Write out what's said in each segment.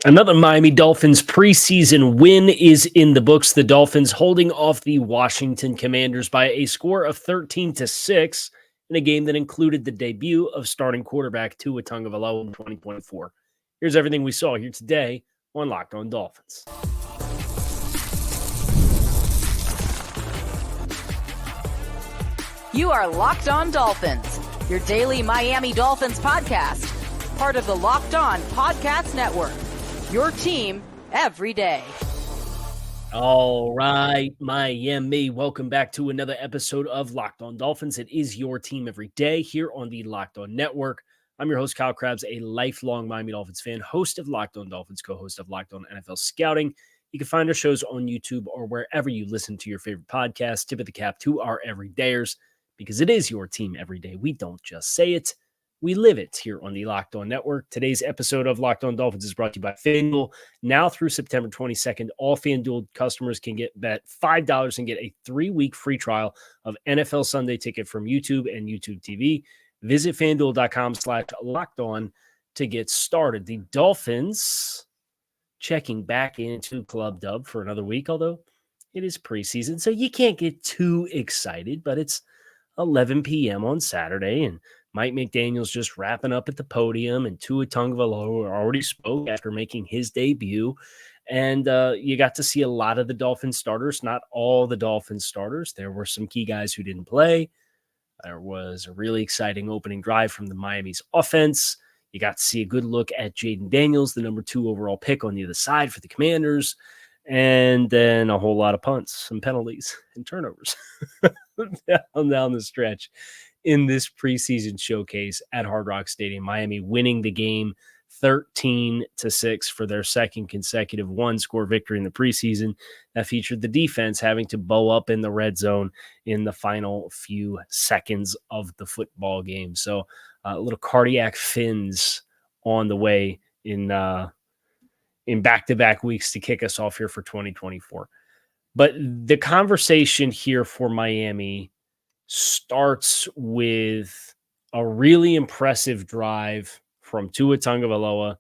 Another Miami Dolphins preseason win is in the books. The Dolphins holding off the Washington Commanders by a score of 13-6 in a game that included the debut of starting quarterback Tua Tagovailoa in 2024. Here's everything we saw here today on Locked On Dolphins. You are Locked On Dolphins, your daily Miami Dolphins podcast, part of the Locked On Podcast Network. Your team every day. All right, Miami. Welcome back to another episode of Locked On Dolphins. It is your team every day here on the Locked On Network. I'm your host, Kyle Krabs, a lifelong Miami Dolphins fan, host of Locked On Dolphins, co-host of Locked On NFL Scouting. You can find our shows on YouTube or wherever you listen to your favorite podcast. Tip of the cap to our everydayers, because it is your team every day. We don't just say it. We live it here on the Locked On Network. Today's episode of Locked On Dolphins is brought to you by FanDuel. Now through September 22nd, all FanDuel customers can bet $5 and get a 3-week free trial of NFL Sunday Ticket from YouTube and YouTube TV. Visit FanDuel.com/LockedOn to get started. The Dolphins checking back into Club Dub for another week, although it is preseason, so you can't get too excited, but it's 11 p.m. on Saturday, and Mike McDaniel's just wrapping up at the podium, and Tua Tagovailoa already spoke after making his debut. And you got to see a lot of the Dolphins starters, not all the Dolphins starters. There were some key guys who didn't play. There was a really exciting opening drive from the Miami's offense. You got to see a good look at Jaden Daniels, the number 2 overall pick on the other side for the Commanders. And then a whole lot of punts and penalties and turnovers down the stretch in this preseason showcase at Hard Rock Stadium. Miami winning the game 13-6 for their second consecutive one-score victory in the preseason. That featured the defense having to bow up in the red zone in the final few seconds of the football game. So a little cardiac fins on the way in back-to-back weeks to kick us off here for 2024. But the conversation here for Miami starts with a really impressive drive from Tua Tagovailoa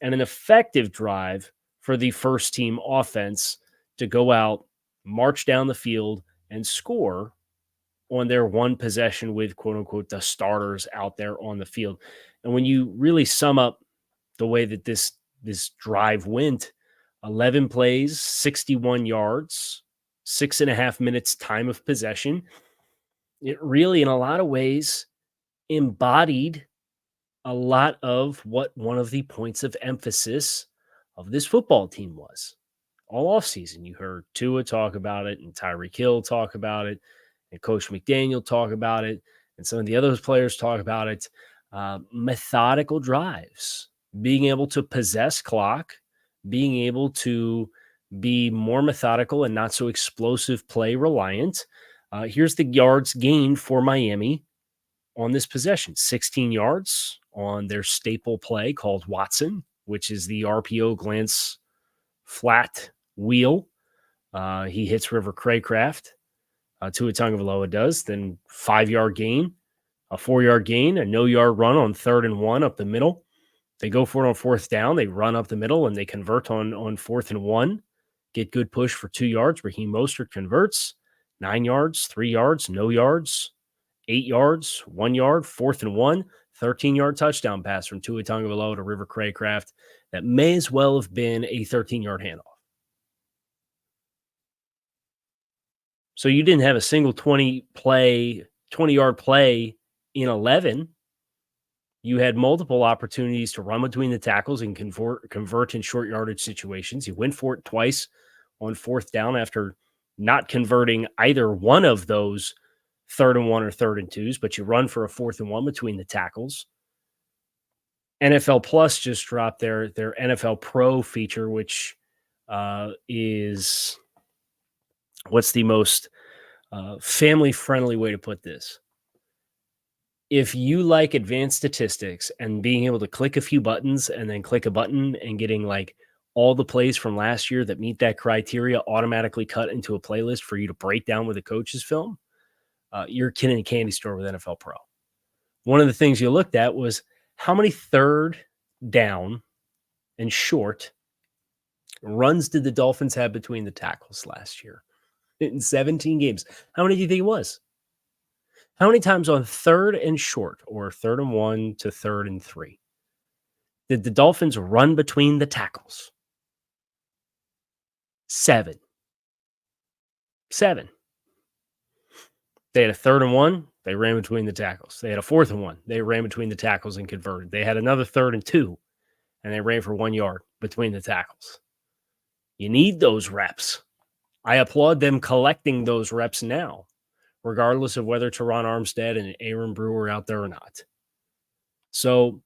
and an effective drive for the first-team offense to go out, march down the field, and score on their one possession with, quote-unquote, the starters out there on the field. And when you really sum up the way that this drive went, 11 plays, 61 yards, 6.5 minutes time of possession. It really, in a lot of ways, embodied a lot of what one of the points of emphasis of this football team was. All offseason, you heard Tua talk about it, and Tyreek Hill talk about it, and Coach McDaniel talk about it, and some of the other players talk about it. Methodical drives, being able to possess clock, being able to be more methodical and not so explosive play reliant. Here's the yards gained for Miami on this possession. 16 yards on their staple play called Watson, which is the RPO glance flat wheel. He hits River Craycraft. Tua Tagovailoa does. Then 5-yard gain, a 4-yard gain, a no-yard run on 3rd and 1 up the middle. They go for it on 4th down. They run up the middle, and they convert on 4th and 1. Get good push for 2 yards. Raheem Mostert converts. 9 yards, 3 yards, no yards, 8 yards, 1 yard, 4th and 1, 13-yard touchdown pass from Tua Tagovailoa to River Craycraft that may as well have been a 13-yard handoff. So you didn't have a single 20-yard play in 11. You had multiple opportunities to run between the tackles and convert in short yardage situations. You went for it twice on 4th down after not converting either one of those 3rd and 1 or 3rd and 2s, but you run for a 4th and 1 between the tackles. NFL Plus just dropped their NFL Pro feature, which is what's the most family-friendly way to put this? If you like advanced statistics and being able to click a few buttons and then click a button and getting like all the plays from last year that meet that criteria automatically cut into a playlist for you to break down with a coach's film, you're a kid in a candy store with NFL Pro. One of the things you looked at was how many 3rd down and short runs did the Dolphins have between the tackles last year? In 17 games. How many do you think it was? How many times on 3rd and short or 3rd and 1 to 3rd and 3 did the Dolphins run between the tackles? 7. 7. They had a 3rd and 1. They ran between the tackles. They had a 4th and 1. They ran between the tackles and converted. They had another 3rd and 2, and they ran for 1 yard between the tackles. You need those reps. I applaud them collecting those reps now, regardless of whether Teron Armstead and Aaron Brewer are out there or not. So,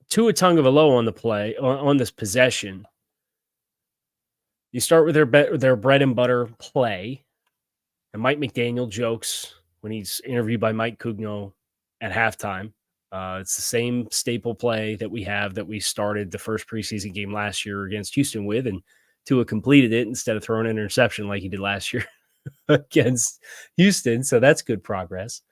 Tua Tagovailoa on the play, on this possession, you start with their bread and butter play, and Mike McDaniel jokes when he's interviewed by Mike Cugno at halftime. It's the same staple play that we started the first preseason game last year against Houston with, and Tua completed it instead of throwing an interception like he did last year against Houston. So that's good progress.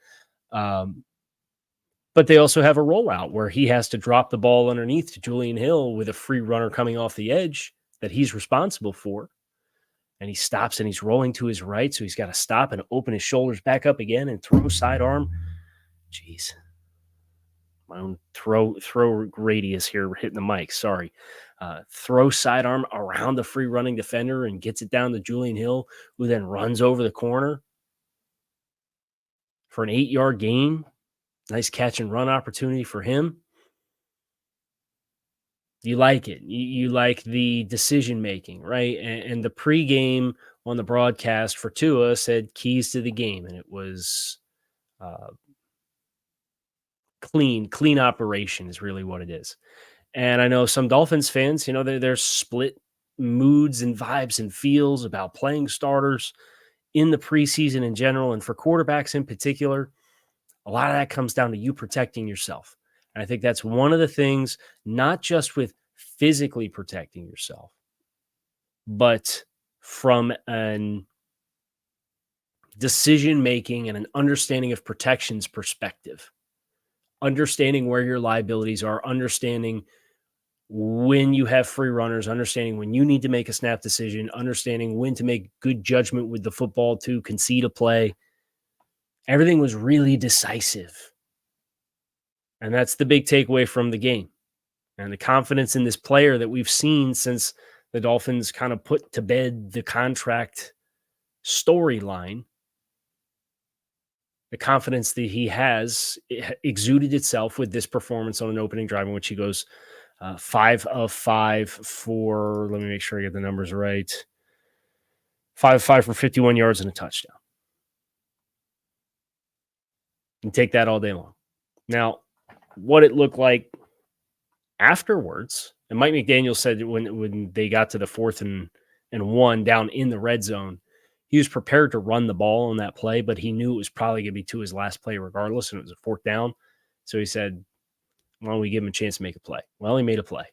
But they also have a rollout where he has to drop the ball underneath to Julian Hill with a free runner coming off the edge that he's responsible for. And he stops and he's rolling to his right. So he's got to stop and open his shoulders back up again and throw sidearm. Jeez. My own throw radius here hitting the mic. Sorry. Throw sidearm around the free running defender and gets it down to Julian Hill, who then runs over the corner for an 8-yard gain. Nice catch and run opportunity for him. You like it. You like the decision-making, right? And the pregame on the broadcast for Tua said keys to the game, and it was clean operation is really what it is. And I know some Dolphins fans, there's split moods and vibes and feels about playing starters in the preseason in general, and for quarterbacks in particular. A lot of that comes down to you protecting yourself. And I think that's one of the things, not just with physically protecting yourself, but from an decision-making and an understanding of protections perspective. Understanding where your liabilities are, understanding when you have free runners, understanding when you need to make a snap decision, understanding when to make good judgment with the football to concede a play. Everything was really decisive. And that's the big takeaway from the game. And the confidence in this player that we've seen since the Dolphins kind of put to bed the contract storyline, the confidence that he has exuded itself with this performance on an opening drive in which he goes 5 of 5 for, let me make sure I get the numbers right, 5 of 5 for 51 yards and a touchdown. And take that all day long. Now, what it looked like afterwards, and Mike McDaniel said when they got to the 4th and 1 down in the red zone, he was prepared to run the ball on that play, but he knew it was probably going to be to his last play regardless, and it was a 4th down. So he said, why don't we give him a chance to make a play? Well, he made a play.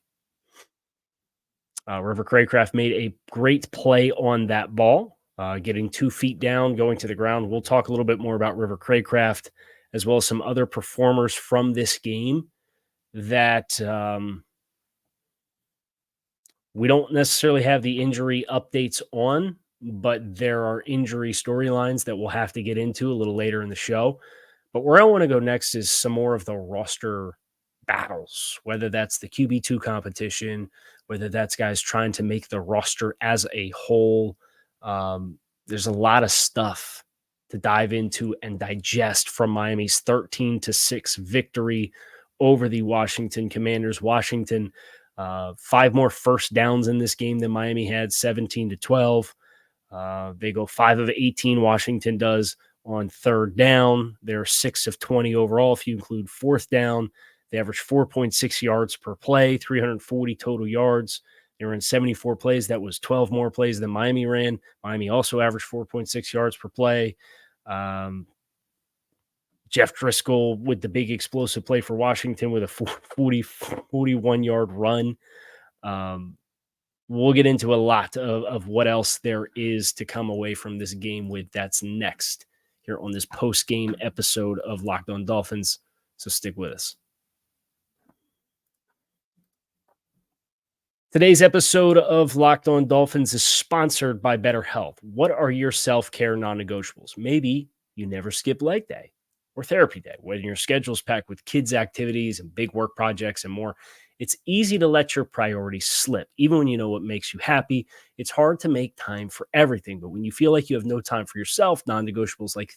River Craycraft made a great play on that ball, getting 2 feet down, going to the ground. We'll talk a little bit more about River Craycraft as well as some other performers from this game that we don't necessarily have the injury updates on, but there are injury storylines that we'll have to get into a little later in the show. But where I want to go next is some more of the roster battles, whether that's the QB2 competition, whether that's guys trying to make the roster as a whole. There's a lot of stuff to dive into and digest from Miami's 13-6 victory over the Washington Commanders. Washington, 5 more first downs in this game than Miami had, 17-12. They go 5 of 18, Washington does, on 3rd down. They're 6 of 20 overall if you include 4th down. They average 4.6 yards per play, 340 total yards. They ran 74 plays. That was 12 more plays than Miami ran. Miami also averaged 4.6 yards per play. Jeff Driscoll with the big explosive play for Washington with a 41-yard run. We'll get into a lot of what else there is to come away from this game with. That's next here on this post-game episode of Locked On Dolphins. So stick with us. Today's episode of Locked On Dolphins is sponsored by BetterHelp. What are your self-care non-negotiables? Maybe you never skip leg day or therapy day. When your schedule's packed with kids' activities and big work projects and more, it's easy to let your priorities slip. Even when you know what makes you happy, it's hard to make time for everything. But when you feel like you have no time for yourself, non-negotiables like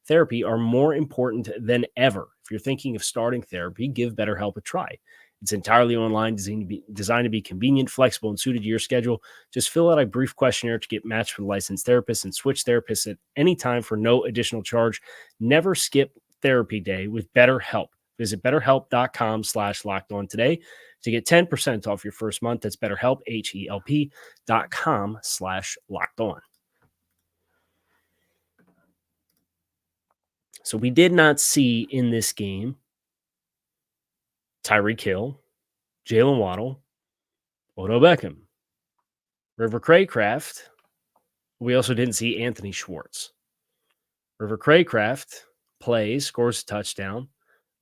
therapy are more important than ever. If you're thinking of starting therapy, give BetterHelp a try. It's entirely online, designed to be convenient, flexible, and suited to your schedule. Just fill out a brief questionnaire to get matched with a licensed therapist and switch therapists at any time for no additional charge. Never skip therapy day with BetterHelp. Visit betterhelp.com/lockedon today to get 10% off your first month. That's BetterHelp, HELP.com/lockedon. So we did not see in this game Tyreek Hill, Jalen Waddle, Odell Beckham, River Craycraft. We also didn't see Anthony Schwartz. River Craycraft plays, scores a touchdown,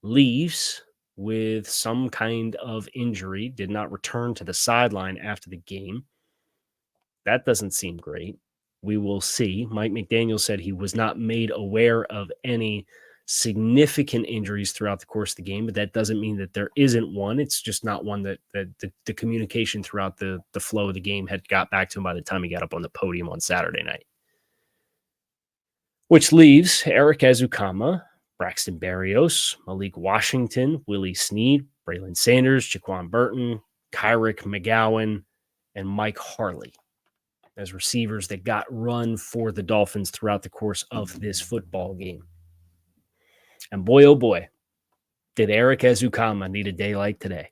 leaves with some kind of injury, did not return to the sideline after the game. That doesn't seem great. We will see. Mike McDaniel said he was not made aware of any significant injuries throughout the course of the game, but that doesn't mean that there isn't one. It's just not one that the communication throughout the flow of the game had got back to him by the time he got up on the podium on Saturday night. Which leaves Eric Ezukama, Braxton Berrios, Malik Washington, Willie Snead, Braylon Sanders, Jaquan Burton, Kyrick McGowan, and Mike Harley as receivers that got run for the Dolphins throughout the course of this football game. And boy, oh boy, did Eric Ezukama need a day like today.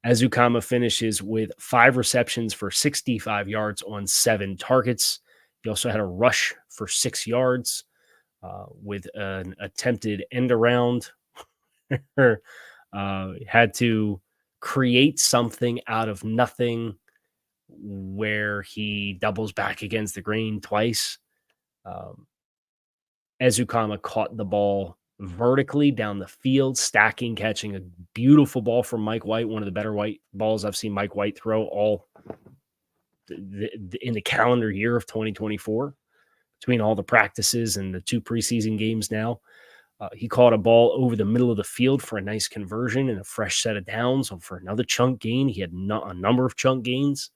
Ezukama finishes with 5 receptions for 65 yards on 7 targets. He also had a rush for 6 yards with an attempted end around. Had to create something out of nothing where he doubles back against the grain twice. Ezukama caught the ball vertically down the field, stacking, catching a beautiful ball from Mike White, one of the better white balls I've seen Mike White throw all in the calendar year of 2024, between all the practices and the 2 preseason games now. He caught a ball over the middle of the field for a nice conversion and a fresh set of downs for another chunk gain. He had a number of chunk gains.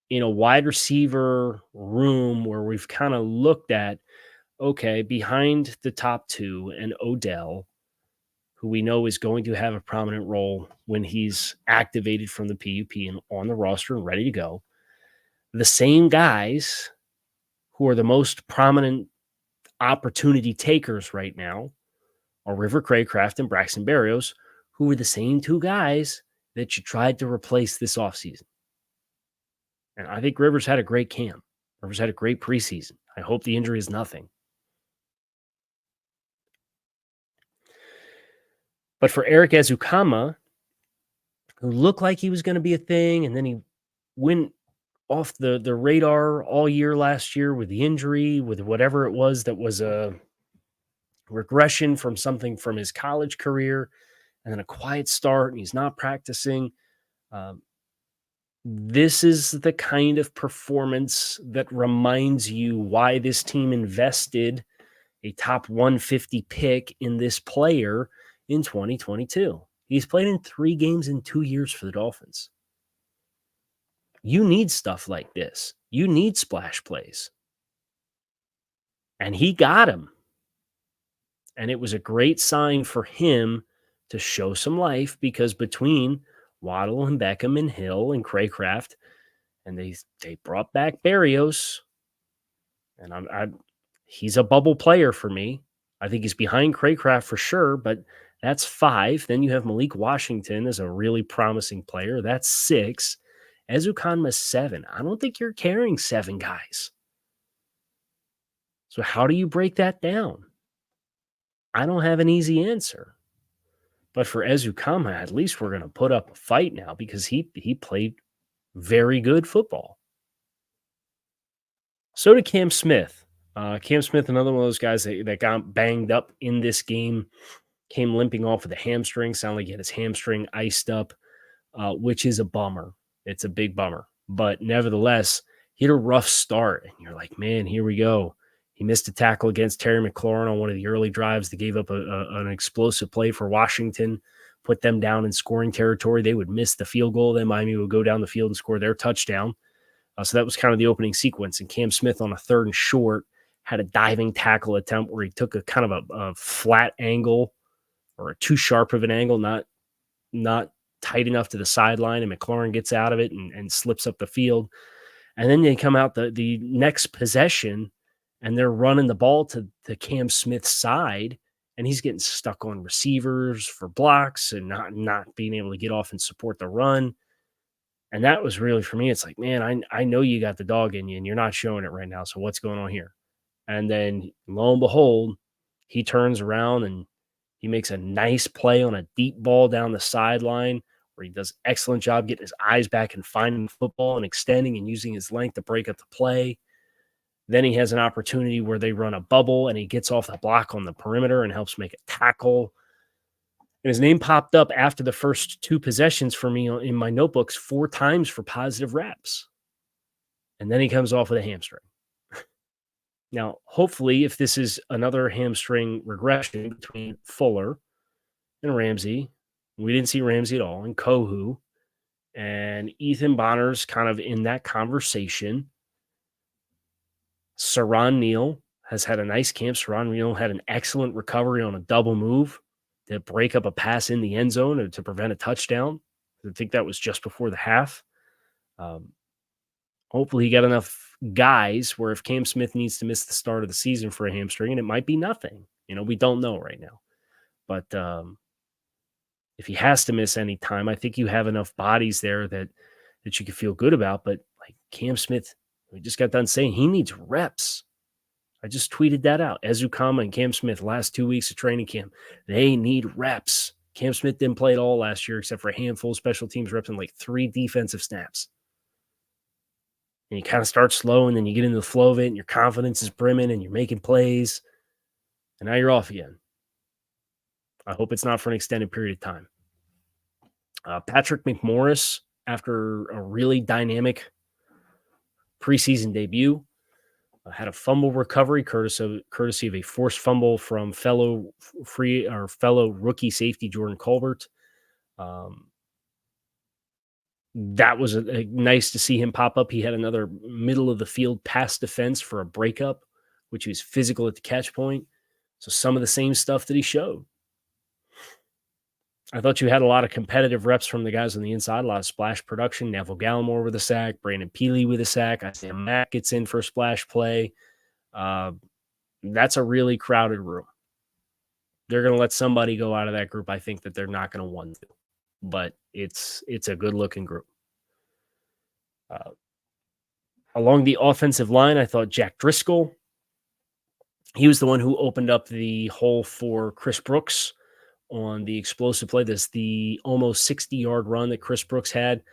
In a wide receiver room where we've kind of looked at, okay, behind the top 2 and Odell, who we know is going to have a prominent role when he's activated from the PUP and on the roster and ready to go, the same guys who are the most prominent opportunity takers right now are River Craycraft and Braxton Berrios, who were the same 2 guys that you tried to replace this offseason. And I think Rivers had a great camp. Rivers had a great preseason. I hope the injury is nothing. But for Eric Ezukama, who looked like he was going to be a thing, and then he went off the radar all year last year with the injury, with whatever it was that was a regression from something from his college career, and then a quiet start, and he's not practicing. This is the kind of performance that reminds you why this team invested a top 150 pick in this player in 2022. He's played in 3 games in 2 years for the Dolphins. You need stuff like this. You need splash plays. And he got him. And it was a great sign for him to show some life, because between Waddle and Beckham and Hill and Craycraft, and they brought back Berrios, and he's a bubble player for me. I think he's behind Craycraft for sure, but that's 5. Then you have Malik Washington as a really promising player. That's 6. Ezukama's 7. I don't think you're carrying 7 guys. So how do you break that down? I don't have an easy answer. But for Ezukama, at least we're going to put up a fight now, because he played very good football. So did Cam Smith. Cam Smith, another one of those guys that got banged up in this game, came limping off with a hamstring. Sounded like he had his hamstring iced up. which is a bummer. It's a big bummer. But nevertheless, he had a rough start, and you're like, man, here we go. He missed a tackle against Terry McLaurin on one of the early drives that gave up an explosive play for Washington, put them down in scoring territory. They would miss the field goal. Then Miami would go down the field and score their touchdown. So that was kind of the opening sequence. And Cam Smith on a 3rd and short had a diving tackle attempt where he took a kind of a flat angle or a too sharp of an angle, not tight enough to the sideline, and McLaurin gets out of it and slips up the field. And then they come out the next possession, and they're running the ball to Cam Smith's side, and he's getting stuck on receivers for blocks and not being able to get off and support the run. And that was really, for me, it's like, man, I know you got the dog in you, and you're not showing it right now. So what's going on here? And then lo and behold, he turns around and he makes a nice play on a deep ball down the sideline where he does an excellent job getting his eyes back and finding football and extending and using his length to break up the play. Then he has an opportunity where they run a bubble and he gets off the block on the perimeter and helps make a tackle. And his name popped up after the first 2 possessions for me in my notebooks 4 times for positive reps. And then he comes off with a hamstring. Now, hopefully, if this is another hamstring regression between Fuller and Ramsey, we didn't see Ramsey at all, and Kohu, and Ethan Bonner's kind of in that conversation. Saron Neal has had a nice camp. Saron Neal had an excellent recovery on a double move to break up a pass in the end zone to prevent a touchdown. I think that was just before the half. Hopefully he got enough guys where if Cam Smith needs to miss the start of the season for a hamstring, and it might be nothing, we don't know right now. But if he has to miss any time, I think you have enough bodies there that you can feel good about. But like Cam Smith, we just got done saying he needs reps. I just tweeted that out. Ezukama and Cam Smith, last 2 weeks of training camp, they need reps. Cam Smith didn't play at all last year except for a handful of special teams reps and like 3 defensive snaps. And you kind of start slow, and then you get into the flow of it, and your confidence is brimming, and you're making plays, and now you're off again. I hope it's not for an extended period of time. Patrick McMorris, after a really dynamic preseason debut, had a fumble recovery courtesy of a forced fumble from fellow rookie safety Jordan Colbert. That was nice to see him pop up. He had another middle of the field pass defense for a breakup, which he was physical at the catch point. So some of the same stuff that he showed. I thought you had a lot of competitive reps from the guys on the inside, a lot of splash production. Neville Gallimore with a sack, Brandon Peely with a sack. Isaiah Mack gets in for a splash play. That's a really crowded room. They're going to let somebody go out of that group. I think that they're not going to want to. But it's a good-looking group. Along the offensive line, I thought Jack Driscoll, he was the one who opened up the hole for Chris Brooks on the explosive play. This the almost 60-yard run that Chris Brooks had.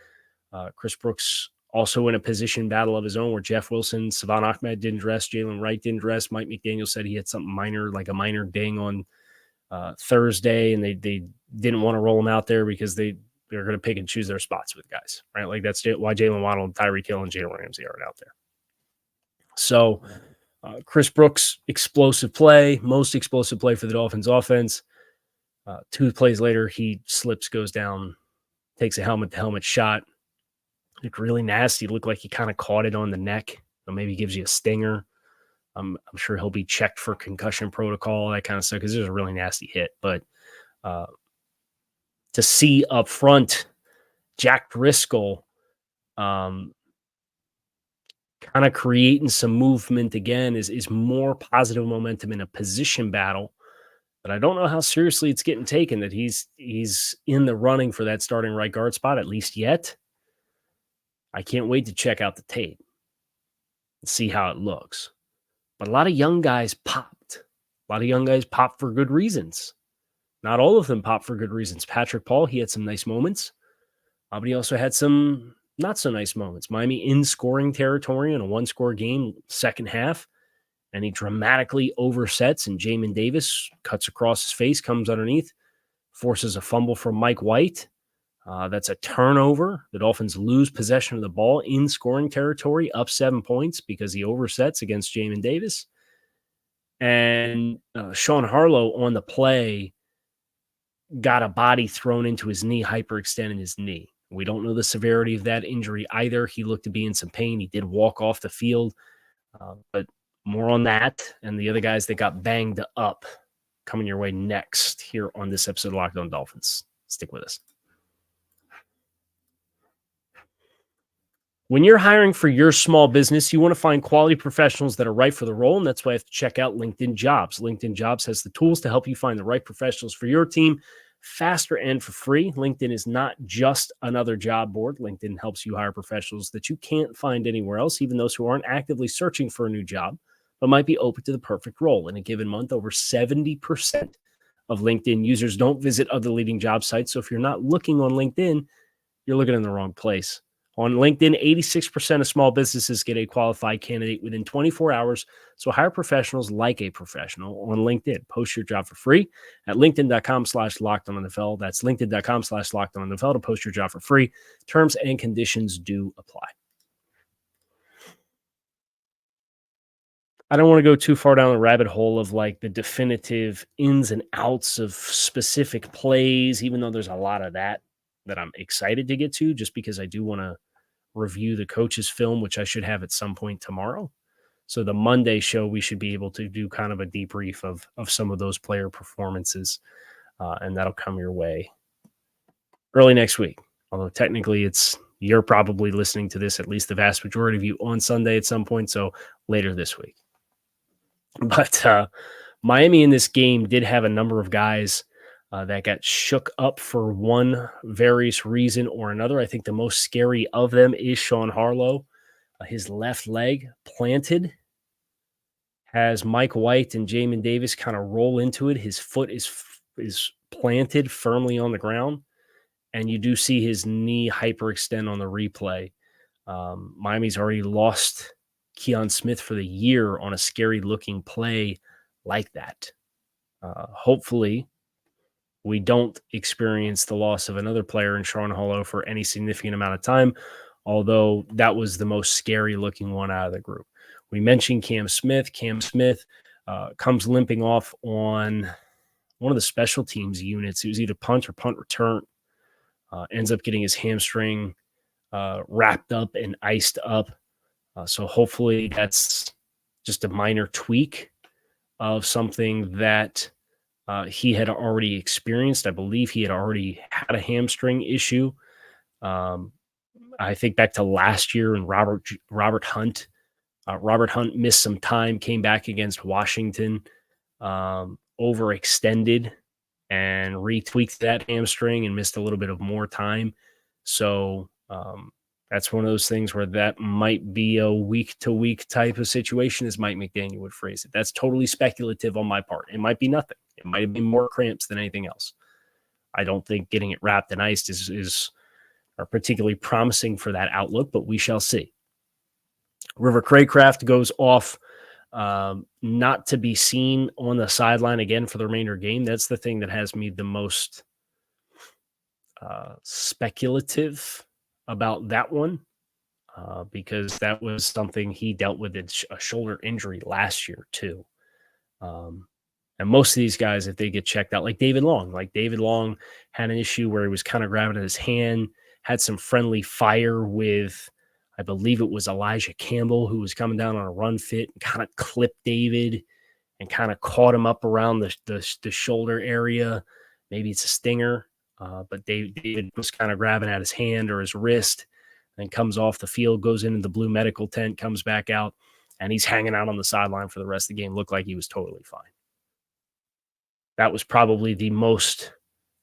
Chris Brooks also in a position battle of his own where Jeff Wilson, Savon Ahmed didn't dress, Jalen Wright didn't dress. Mike McDaniel said he had something minor, like a minor ding on Thursday, and they didn't want to roll him out there because they're going to pick and choose their spots with guys, right? Like that's why Jalen Waddle and Tyreek Hill and Jalen Ramsey aren't out there. So Chris Brooks, explosive play, most explosive play for the Dolphins offense. 2 plays later, he slips, goes down, takes a helmet-to-helmet shot. Looked really nasty. Looked like he kind of caught it on the neck. Or maybe gives you a stinger. I'm sure he'll be checked for concussion protocol, that kind of stuff, because it was a really nasty hit. But to see up front Jack Driscoll kind of creating some movement again is more positive momentum in a position battle. But I don't know how seriously it's getting taken that he's in the running for that starting right guard spot, at least yet. I can't wait to check out the tape and see how it looks. But a lot of young guys popped. A lot of young guys popped for good reasons. Not all of them popped for good reasons. Patrick Paul, he had some nice moments. But he also had some not so nice moments. Miami in scoring territory in a 1-score game, second half. And he dramatically oversets, and Jamin Davis cuts across his face, comes underneath, forces a fumble from Mike White. That's a turnover. The Dolphins lose possession of the ball in scoring territory, up 7 points because he oversets against Jamin Davis. And Sean Harlow on the play got a body thrown into his knee, hyperextending his knee. We don't know the severity of that injury either. He looked to be in some pain. He did walk off the field, but more on that and the other guys that got banged up coming your way next here on this episode of Locked On Dolphins. Stick with us. When you're hiring for your small business, you want to find quality professionals that are right for the role, and that's why I have to check out LinkedIn Jobs. LinkedIn Jobs has the tools to help you find the right professionals for your team faster and for free. LinkedIn is not just another job board. LinkedIn helps you hire professionals that you can't find anywhere else, even those who aren't actively searching for a new job, but might be open to the perfect role. In a given month, over 70% of LinkedIn users don't visit other leading job sites. So if you're not looking on LinkedIn, you're looking in the wrong place. On LinkedIn, 86% of small businesses get a qualified candidate within 24 hours. So hire professionals like a professional on LinkedIn. Post your job for free at linkedin.com/lockedonNFL. That's linkedin.com/lockedonNFL to post your job for free. Terms and conditions do apply. I don't want to go too far down the rabbit hole of like the definitive ins and outs of specific plays, even though there's a lot of that I'm excited to get to, just because I do want to review the coach's film, which I should have at some point tomorrow. So the Monday show, we should be able to do kind of a debrief of some of those player performances, and that'll come your way early next week. Although technically you're probably listening to this, at least the vast majority of you, on Sunday at some point, so later this week. But Miami in this game did have a number of guys that got shook up for one various reason or another. I think the most scary of them is Sean Harlow. His left leg planted, has Mike White and Jamin Davis kind of roll into it. His foot is planted firmly on the ground, and you do see his knee hyperextend on the replay. Miami's already lost Keon Smith for the year on a scary-looking play like that. Hopefully, we don't experience the loss of another player in Sean Harlow for any significant amount of time, although that was the most scary-looking one out of the group. We mentioned Cam Smith. Cam Smith comes limping off on one of the special teams units. It was either punt or punt return. Ends up getting his hamstring wrapped up and iced up. So hopefully that's just a minor tweak of something that he had already experienced. I believe he had already had a hamstring issue. I think back to last year and Robert Hunt. Robert Hunt missed some time, came back against Washington, overextended and retweaked that hamstring and missed a little bit of more time. So that's one of those things where that might be a week-to-week type of situation, as Mike McDaniel would phrase it. That's totally speculative on my part. It might be nothing. It might have been more cramps than anything else. I don't think getting it wrapped and iced is particularly promising for that outlook, but we shall see. River Craycraft goes off not to be seen on the sideline again for the remainder of the game. That's the thing that has me the most speculative about that one, because that was something he dealt with a shoulder injury last year too. And most of these guys, if they get checked out, like David Long had an issue where he was kind of grabbing at his hand, had some friendly fire with, I believe it was Elijah Campbell, who was coming down on a run fit and kind of clipped David and kind of caught him up around the shoulder area. Maybe it's a stinger, but David was kind of grabbing at his hand or his wrist and comes off the field, goes into the blue medical tent, comes back out, and he's hanging out on the sideline for the rest of the game. Looked like he was totally fine. That was probably the most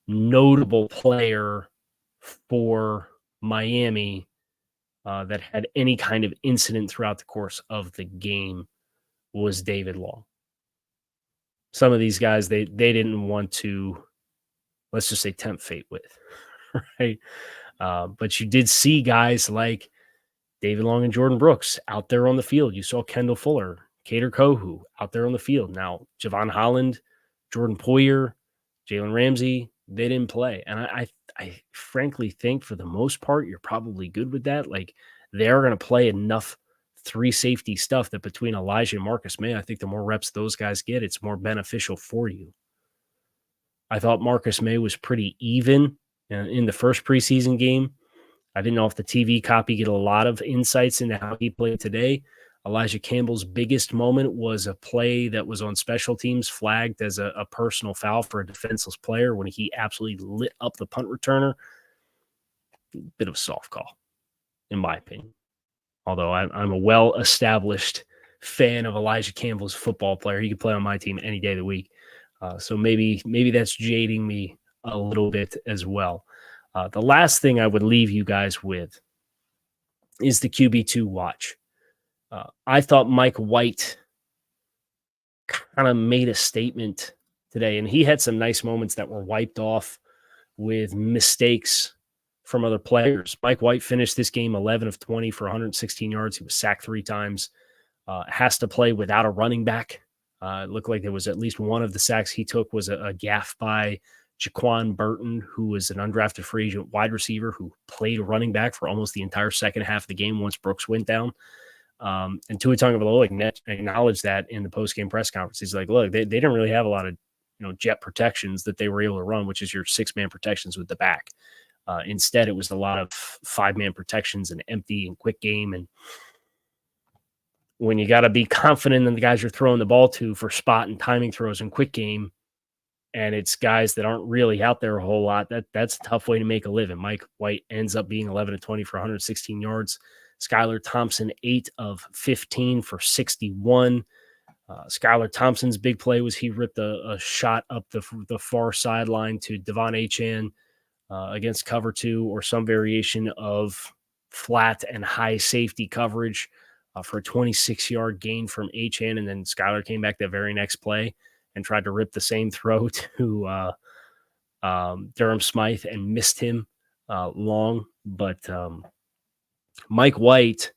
notable player for Miami that had any kind of incident throughout the course of the game was David Long. Some of these guys, they didn't want to, let's just say, tempt fate with, right? But you did see guys like David Long and Jordan Brooks out there on the field. You saw Kendall Fuller, Kader Kohu out there on the field. Now, Javon Holland, Jordan Poyer, Jalen Ramsey, They didn't play. And I frankly think for the most part, you're probably good with that. Like, they're going to play enough three safety stuff that between Elijah and Marcus May, I think the more reps those guys get, it's more beneficial for you. I thought Marcus May was pretty even in the first preseason game. I didn't know if the TV copy get a lot of insights into how he played today. Elijah Campbell's biggest moment was a play that was on special teams flagged as a personal foul for a defenseless player when he absolutely lit up the punt returner. Bit of a soft call, in my opinion. Although I'm a well-established fan of Elijah Campbell's football player. He could play on my team any day of the week. So maybe that's jading me a little bit as well. The last thing I would leave you guys with is the QB2 watch. I thought Mike White kind of made a statement today, and he had some nice moments that were wiped off with mistakes from other players. Mike White finished this game 11 of 20 for 116 yards. He was sacked 3 times. Has to play without a running back. It looked like there was at least one of the sacks he took was a gaff by Jaquan Burton, who was an undrafted free agent wide receiver who played running back for almost the entire second half of the game once Brooks went down. And Tua Tagovailoa acknowledged that in the post-game press conference. He's like, look, they didn't really have a lot of jet protections that they were able to run, which is your 6-man protections with the back. Instead, it was a lot of 5-man protections and empty and quick game. And when you got to be confident in the guys you're throwing the ball to for spot and timing throws and quick game, and it's guys that aren't really out there a whole lot, that's a tough way to make a living. Mike White ends up being 11 of 20 for 116 yards. Skylar Thompson, 8 of 15 for 61. Skylar Thompson's big play was he ripped a shot up the far sideline to Devon Achane against cover 2 or some variation of flat and high safety coverage for a 26-yard gain from Achane. And then Skylar came back that very next play and tried to rip the same throw to Durham Smythe and missed him long. But Mike White,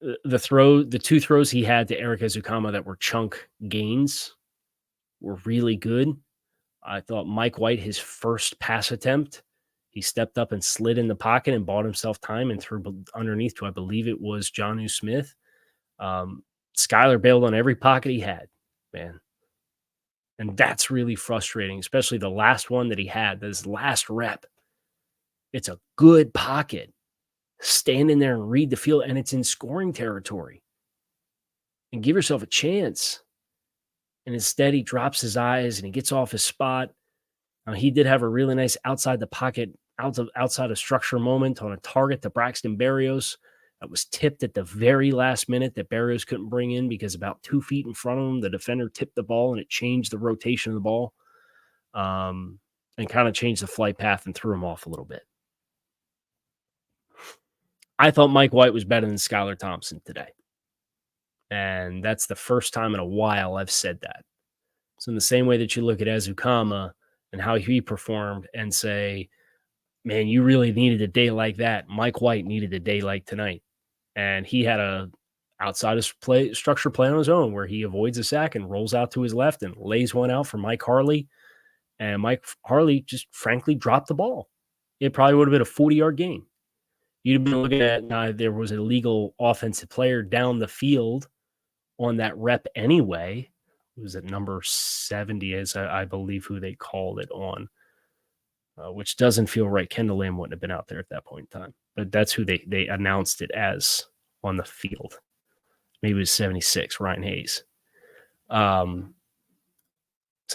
the 2 throws he had to Eric Ezukama that were chunk gains were really good. I thought Mike White, his first pass attempt, he stepped up and slid in the pocket and bought himself time and threw underneath to, I believe it was Jonnu Smith. Skylar bailed on every pocket he had, man. And that's really frustrating, especially the last one that he had, this last rep. It's a good pocket. Stand in there and read the field, and it's in scoring territory. And give yourself a chance. And instead, he drops his eyes and he gets off his spot. He did have a really nice outside the pocket, outside of structure moment on a target to Braxton Berrios that was tipped at the very last minute that Berrios couldn't bring in because about 2 feet in front of him, the defender tipped the ball and it changed the rotation of the ball and kind of changed the flight path and threw him off a little bit. I thought Mike White was better than Skylar Thompson today. And that's the first time in a while I've said that. So in the same way that you look at Ezukama and how he performed and say, man, you really needed a day like that. Mike White needed a day like tonight. And he had a outside of structure play on his own where he avoids a sack and rolls out to his left and lays one out for Mike Harley. And Mike Harley just frankly dropped the ball. It probably would have been a 40-yard gain. You'd have been looking at there was a legal offensive player down the field on that rep anyway. It was at number 70, as I believe who they called it on, which doesn't feel right. Kendall Lamb wouldn't have been out there at that point in time, but that's who they announced it as on the field. Maybe it was 76, Ryan Hayes. So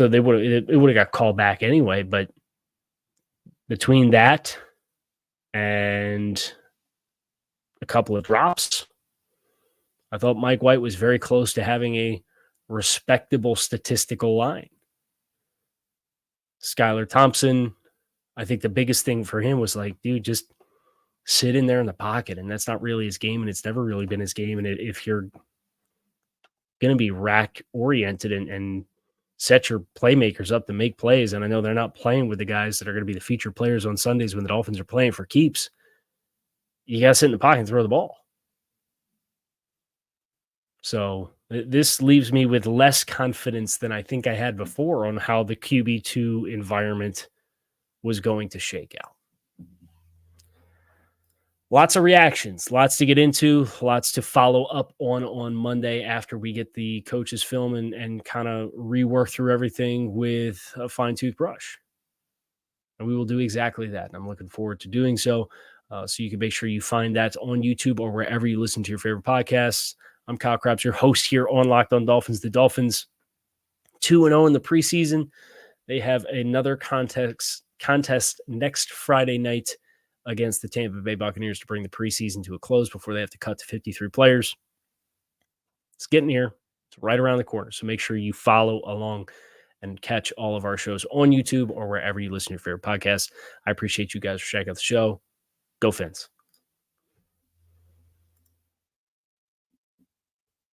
it would have got called back anyway, but between that and a couple of drops, I thought Mike White was very close to having a respectable statistical line. Skylar Thompson, I think the biggest thing for him was like, dude, just sit in there in the pocket. And that's not really his game, and it's never really been his game. And if you're going to be rack-oriented and set your playmakers up to make plays, and I know they're not playing with the guys that are going to be the featured players on Sundays when the Dolphins are playing for keeps, you got to sit in the pocket and throw the ball. So This leaves me with less confidence than I think I had before on how the QB2 environment was going to shake out. Lots of reactions, lots to get into, lots to follow up on Monday after we get the coaches' film and kind of rework through everything with a fine-tooth brush. And we will do exactly that. And I'm looking forward to doing so. So you can make sure you find that on YouTube or wherever you listen to your favorite podcasts. I'm Kyle Krabs, your host here on Locked On Dolphins. The Dolphins 2-0 in the preseason. They have another contest next Friday night against the Tampa Bay Buccaneers to bring the preseason to a close before they have to cut to 53 players. It's getting here. It's right around the corner. So make sure you follow along and catch all of our shows on YouTube or wherever you listen to your favorite podcasts. I appreciate you guys for checking out the show. Go Fins.